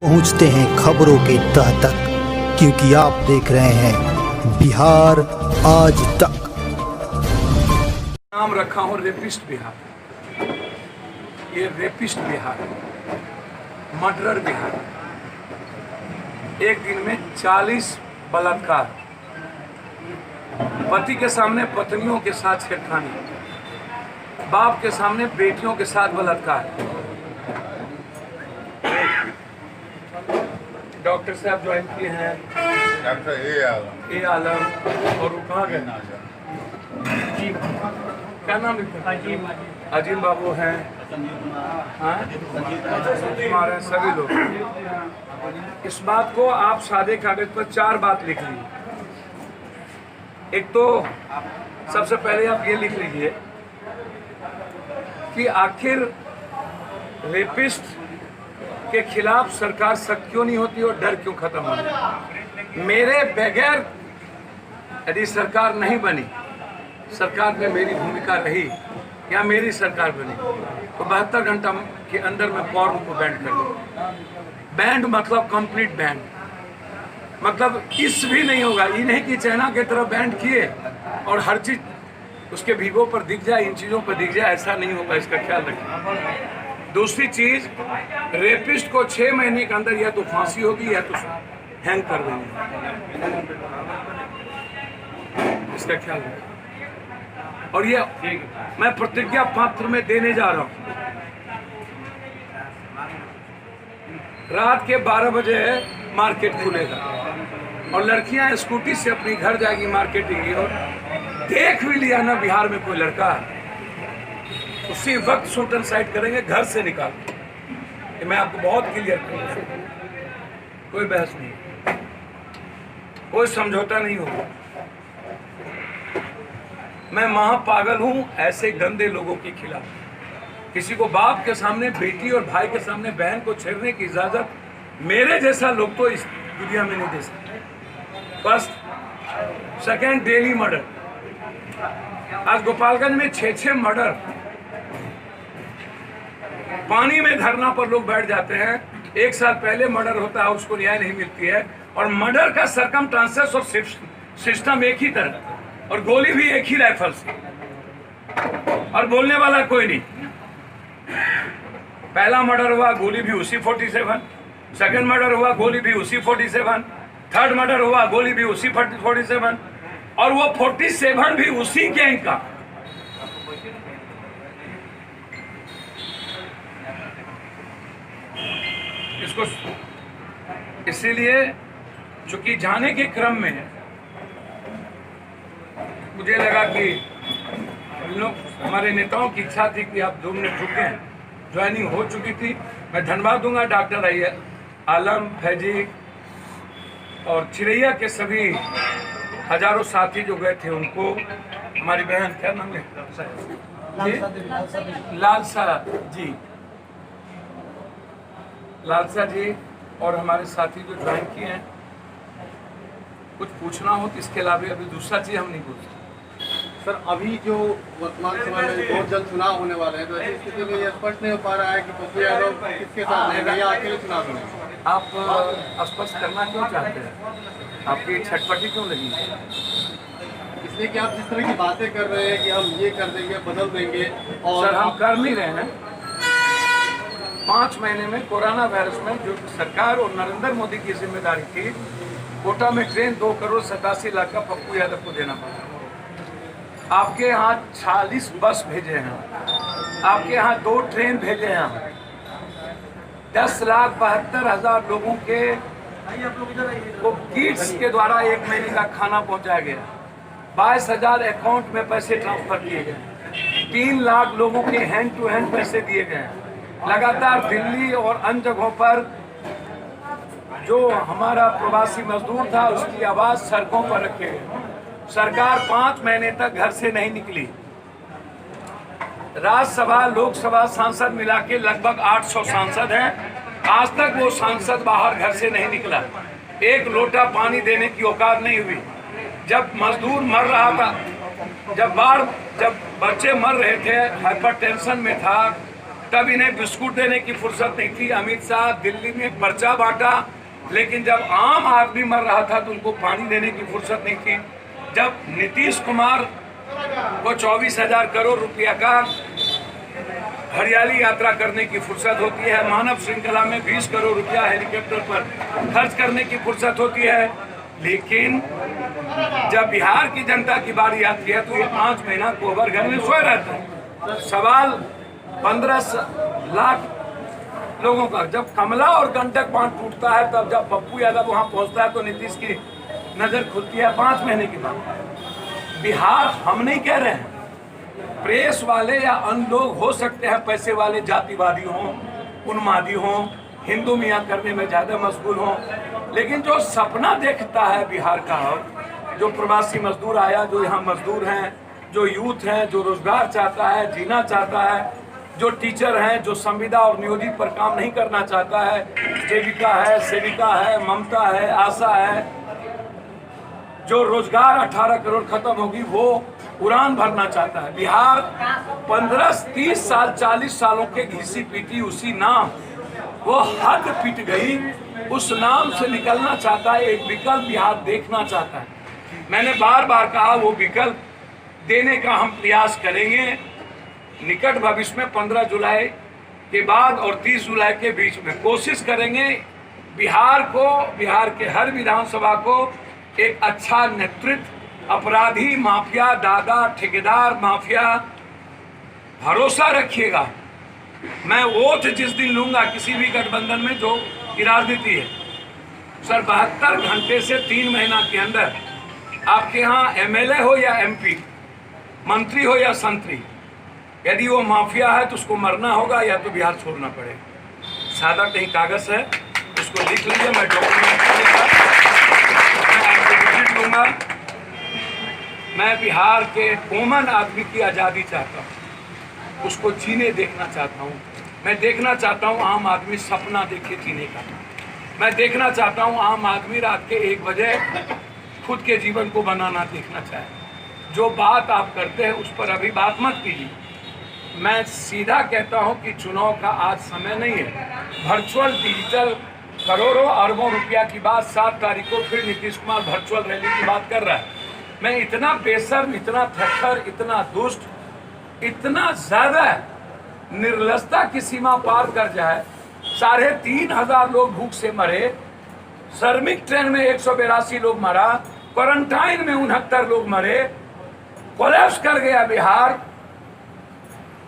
पहुंचते हैं खबरों के तह तक, क्योंकि आप देख रहे हैं बिहार आज तक। नाम रखा हूं रेपिस्ट बिहार। ये रेपिस्ट बिहार, मर्डरर बिहार। एक दिन में 40 बलात्कार, पति के सामने पत्नियों के साथ छेड़खानी, बाप के सामने बेटियों के साथ बलात्कार। डॉक्टर साहब ज्वाइन किए हैं, डॉक्टर ए आलम। और वो कहाँ गए? क्या नाम लिखा? अजीम बाबू हैं, हमारे सभी लोग। इस बात को आप सादे कागज पर 4 बात लिख लीजिए। एक तो सबसे पहले आप ये लिख लीजिए कि आखिर रेपिस्ट के खिलाफ सरकार सख्त क्यों नहीं होती और डर क्यों खत्म होता? मेरे बगैर यदि सरकार नहीं बनी, सरकार में मेरी भूमिका रही या मेरी सरकार बनी, तो 72 घंटा के अंदर मैं पॉर्न को बैंड कर दूँ। बैंड मतलब कंप्लीट बैंड, मतलब इस भी नहीं होगा। ये नहीं कि चाइना की तरह बैंड किए और हर चीज उसके वीवो पर दिख जाए, इन चीज़ों पर दिख जाए, ऐसा नहीं होगा। इसका ख्याल रखें। दूसरी चीज, रेपिस्ट को 6 महीने के अंदर या तो फांसी होगी या तो हैंग कर देंगे। इसका ख्याल रखें। और ये मैं प्रतिज्ञा पत्र में देने जा रहा हूं। रात के 12 बजे मार्केट खुलेगा और लड़कियां स्कूटी से अपनी घर जाएगी मार्केटिंग की। और देख भी लिया ना बिहार में कोई लड़का, उसी वक्त शूट एंड साइड करेंगे, घर से निकाल। ये मैं आपको बहुत क्लियर करूंगा, कोई बहस नहीं, कोई समझौता नहीं होगा। मैं महापागल हूं ऐसे गंदे लोगों के खिलाफ। किसी को बाप के सामने बेटी और भाई के सामने बहन को छेड़ने की इजाजत मेरे जैसा लोग तो इस दुनिया में नहीं दे सकते। First, second, daily murder. आज गोपालगंज में 6 मर्डर। पानी में धरना पर लोग बैठ जाते हैं। 1 साल पहले मर्डर होता है, उसको न्याय नहीं मिलती है। और मर्डर का सरकमस्टांसेस और सिस्टम एक ही तरह, और गोली भी एक ही राइफल से, और बोलने वाला कोई नहीं। पहला मर्डर हुआ, गोली भी उसी 47। सेकंड मर्डर हुआ, गोली भी उसी 47। थर्ड मर्डर हुआ, गोली भी उसी 47। और वो 47 भी उसी गैंग का। इसको इसीलिए चूंकि जाने के क्रम में मुझे लगा कि लोग, हमारे नेताओं की इच्छा थी कि आप 2 मिनट रुकें। ज्वाइनिंग हो चुकी थी। मैं धन्यवाद दूंगा डॉक्टर आलम, फैजी और चिरैया के सभी हजारों साथी जो गए थे उनको। हमारी बहन, क्या नाम है? लालसा जी, लालसा जी और हमारे साथी जो ज्वाइन किए हैं। कुछ पूछना हो तो इसके अलावा अभी दूसरा चीज हम नहीं पूछते। सर, अभी जो वर्तमान समय में बहुत जल्द चुनाव होने वाले हैं, तो ऐसी स्थिति में यह स्पष्ट नहीं हो पा रहा है कि पप्पू यादव किसके साथ रहेगा या अकेले चुनाव लड़ेंगे। आप स्पष्ट करना क्यों चाहते हैं? आपकी छटपटी क्यों लगी? इसलिए कि आप जिस तरह की बातें कर रहे हैं कि हम ये कर देंगे, बदल देंगे, और सर हम कर नहीं रहे हैं। 5 महीने में कोरोना वायरस में जो सरकार और नरेंद्र मोदी की जिम्मेदारी थी, कोटा में ट्रेन 2,87,00,000 का पप्पू यादव को देना पड़ा। आपके यहाँ 40 बस भेजे हैं, आपके यहाँ 2 ट्रेन भेजे हैं। 10,72,000 लोगों के को किट्स के द्वारा 1 महीने का खाना पहुंचाया गया। 22,000 अकाउंट में पैसे ट्रांसफर किए गए। 3 लाख लोगों के हैंड टू हैंड पैसे दिए गए। लगातार दिल्ली और अन्य जगहों पर जो हमारा प्रवासी मजदूर था, उसकी आवाज सड़कों पर रखे गए। सरकार 5 महीने तक घर से नहीं निकली। राज्यसभा लोकसभा सांसद मिला के लगभग 800 सांसद हैं। आज तक वो सांसद बाहर घर से नहीं निकला। 1 लोटा पानी देने की औकात नहीं हुई। जब मजदूर मर रहा था, जब बच्चे मर रहे थे, हाइपरटेंशन में था, तब इन्हें बिस्कुट देने की फुर्सत नहीं थी। अमित शाह दिल्ली में पर्चा बांटा, लेकिन जब आम आदमी मर रहा था तो उनको पानी देने की फुर्सत नहीं थी। जब नीतीश कुमार को 24,000 करोड़ रुपया का हरियाली यात्रा करने की फुर्सत होती है, मानव श्रृंखला में 20 करोड़ रुपया हेलीकॉप्टर पर खर्च करने की फुर्सत होती है, लेकिन जब बिहार की जनता की बारी आती है तो ये 5 महीना कोहबर घर में सोए रहता है। सवाल 15 लाख लोगों का, जब कमला और गंडक बांध टूटता है, तब जब पप्पू यादव वहां पहुंचता है तो नीतीश की नजर खुलती है 5 महीने के बाद। बिहार हम नहीं कह रहे हैं, प्रेस वाले या अन्य लोग हो सकते हैं पैसे वाले जातिवादी हों, उन्मादी हों, हिंदू मियाँ करने में ज्यादा मशगूल हों, लेकिन जो सपना देखता है बिहार का, जो प्रवासी मजदूर आया, जो यहाँ मजदूर हैं, जो यूथ हैं, जो रोजगार चाहता है, जीना चाहता है, जो टीचर हैं, जो संविदा और नियोजित पर काम नहीं करना चाहता है, सेविका है, सेविका है, ममता है, आशा है, जो रोजगार 18 करोड़ खत्म होगी वो उड़ान भरना चाहता है। बिहार 15-30 साल 40 सालों के घिसी पीटी उसी नाम, वो हद पिट गई, उस नाम से निकलना चाहता है। एक विकल्प बिहार देखना चाहता है। मैंने बार बार कहा वो विकल्प देने का हम प्रयास करेंगे निकट भविष्य में। 15 जुलाई के बाद और 30 जुलाई के बीच में कोशिश करेंगे बिहार को, बिहार के हर विधानसभा को एक अच्छा नेतृत्व, अपराधी माफिया, दादा ठेकेदार माफिया, भरोसा रखिएगा। मैं वोट जिस दिन लूंगा किसी भी गठबंधन में जो की राजनीति है, सर 72 घंटे से 3 महीना के अंदर आपके यहाँ एमएलए हो या एमपी, मंत्री हो या संतरी, यदि वो माफिया है तो उसको मरना होगा या तो बिहार छोड़ना पड़ेगा। सादा कहीं कागज है, उसको लिख लीजिए, मैं डॉक्यूमेंट लूंगा। मैं बिहार के कॉमन आदमी की आज़ादी चाहता हूँ, उसको जीने देखना चाहता हूँ। मैं देखना चाहता हूँ आम आदमी सपना देखे जीने का। मैं देखना चाहता हूँ आम आदमी रात के 1 बजे खुद के जीवन को बनाना देखना चाहे। जो बात आप करते हैं उस पर अभी बात मत कीजिए। मैं सीधा कहता हूँ कि चुनाव का आज समय नहीं है। वर्चुअल डिजिटल करोड़ों अरबों रुपया की बात 7 तारीख को फिर नीतीश कुमार वर्चुअल रैली की बात कर रहा है। मैं इतना बेशर्म, इतना थक्कर, इतना दुष्ट, इतना ज्यादा निर्लजता की सीमा पार कर जाए। 3,500 लोग भूख से मरे, श्रमिक ट्रेन में 182 लोग मरा, क्वारंटाइन में 69 लोग मरे, कोलैप्स कर गया बिहार।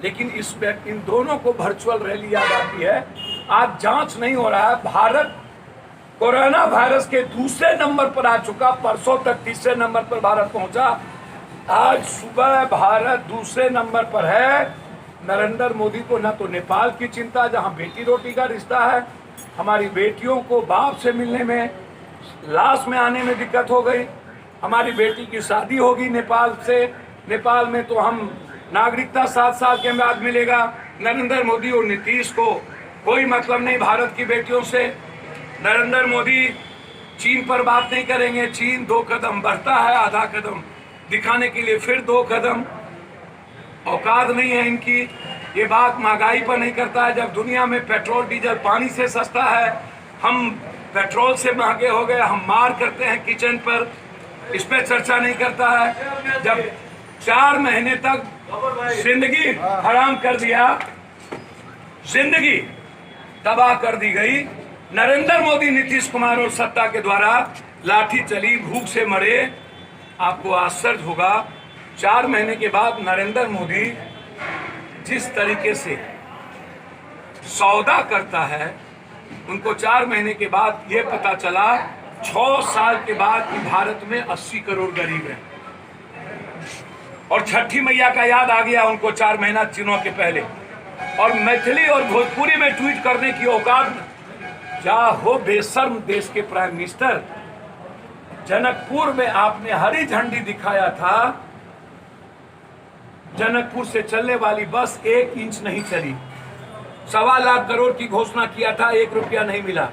लेकिन इन दोनों को वर्चुअल रैली याद आती है। आज जांच नहीं हो रहा है। भारत कोरोना वायरस के दूसरे नंबर पर आ चुका, परसों तक तीसरे नंबर पर भारत पहुंचा। आज सुबह भारत दूसरे नंबर पर है। नरेंद्र मोदी को न तो नेपाल की चिंता, जहां बेटी रोटी का रिश्ता है, हमारी बेटियों को बाप से मिलने में, लाश में आने में दिक्कत हो गई। हमारी बेटी की शादी होगी नेपाल से, नेपाल में तो हम नागरिकता 7 साल के बाद मिलेगा। नरेंद्र मोदी और नीतीश को कोई मतलब नहीं भारत की बेटियों से। नरेंद्र मोदी चीन पर बात नहीं करेंगे। चीन 2 कदम बढ़ता है, आधा कदम दिखाने के लिए फिर 2 कदम। औकात नहीं है इनकी। ये बात महंगाई पर नहीं करता है। जब दुनिया में पेट्रोल डीजल पानी से सस्ता है, हम पेट्रोल से महंगे हो गए, हम मार करते हैं किचन पर, इस पर चर्चा नहीं करता है। जब 4 महीने तक जिंदगी हराम कर दिया, जिंदगी तबाह कर दी गई। नरेंद्र मोदी, नीतीश कुमार और सत्ता के द्वारा लाठी चली, भूख से मरे। आपको आश्चर्य होगा, 4 महीने के बाद नरेंद्र मोदी जिस तरीके से सौदा करता है, उनको 4 महीने के बाद ये पता चला 6 साल के बाद कि भारत में 80 करोड़ गरीब हैं। और छठी मैया का याद आ गया उनको 4 महीना चुनाव के पहले। और मैथिली और भोजपुरी में ट्वीट करने की औकात, क्या हो बेशर्म देश के प्राइम मिनिस्टर। जनकपुर में आपने हरी झंडी दिखाया था, जनकपुर से चलने वाली बस 1 इंच नहीं चली। 1.25 लाख करोड़ की घोषणा किया था, 1 रुपया नहीं मिला।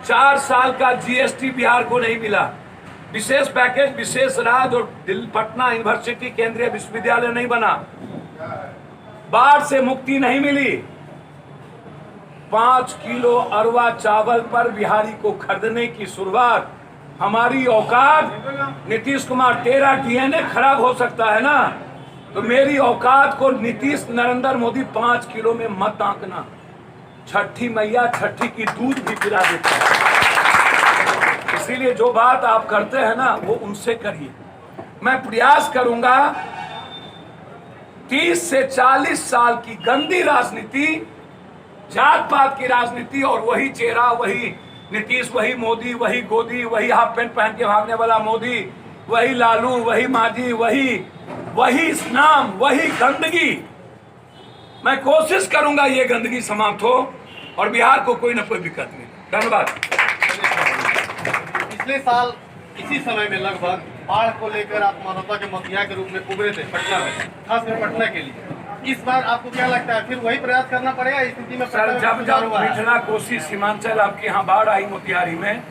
4 साल का जीएसटी बिहार को नहीं मिला। विशेष पैकेज, विशेष राज्य और पटना यूनिवर्सिटी केंद्रीय विश्वविद्यालय नहीं बना। बाढ़ से मुक्ति नहीं मिली। 5 किलो अरवा चावल पर बिहारी को खरीदने की शुरुआत हमारी औकात। नीतीश कुमार तेरा डीएनए खराब हो सकता है ना, तो मेरी औकात को नीतीश नरेंद्र मोदी 5 किलो में मत आंकना। छठी मैया छठी की दूध भी पिला देती है। इसीलिए जो बात आप करते हैं ना वो उनसे करिए। मैं प्रयास करूंगा 30 से 40 साल की गंदी राजनीति, जात पात की राजनीति, और वही चेहरा, वही नीतीश, वही मोदी, वही गोदी, वही हाफ पैंट पहन के भागने वाला मोदी, वही लालू, वही मांझी, वही नाम, वही गंदगी। मैं कोशिश करूंगा ये गंदगी समाप्त हो और बिहार को कोई ना कोई दिक्कत मिले। धन्यवाद। पिछले साल इसी समय में लगभग बाढ़ को लेकर आप मानवता के मसीहा के रूप में उभरे थे पटना में, खासकर पटना के लिए। इस बार आपको क्या लगता है, फिर वही प्रयास करना पड़ेगा इस स्थिति में? सर, जब मिथिला, कोसी, सीमांचल आपके यहाँ बाढ़ आई मोतिहारी में,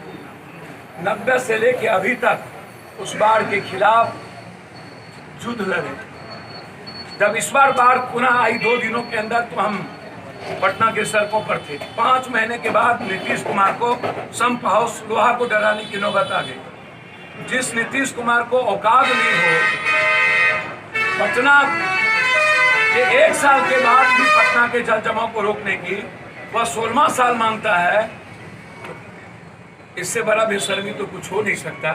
90 से लेके अभी तक उस बाढ़ के खिलाफ युद्ध लड़े। जब इस बार बाढ़ पुनः आई 2 दिनों के अंदर, तो हम पटना के सड़कों पर थे। 5 महीने के बाद नीतीश कुमार को संप हाउस लोहा को डराने की नौबत आ गई। जिस नीतीश कुमार को औकात नहीं हो पटना के 1 साल के बाद भी पटना के जल जमाव को रोकने की, वह 16वां साल मांगता है। इससे बड़ा बेशर्मी तो कुछ हो नहीं सकता।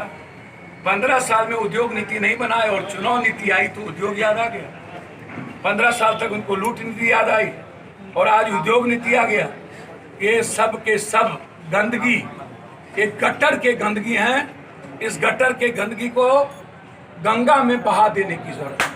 15 साल में उद्योग नीति नहीं बनाए और चुनाव नीति आई तो उद्योग याद आ गया। 15 साल तक उनको लूट नीति याद आई और आज उद्योग नीति आ गया। ये सब के सब गंदगी, एक गटर के गंदगी हैं। इस गटर के गंदगी को गंगा में बहा देने की जरूरत है।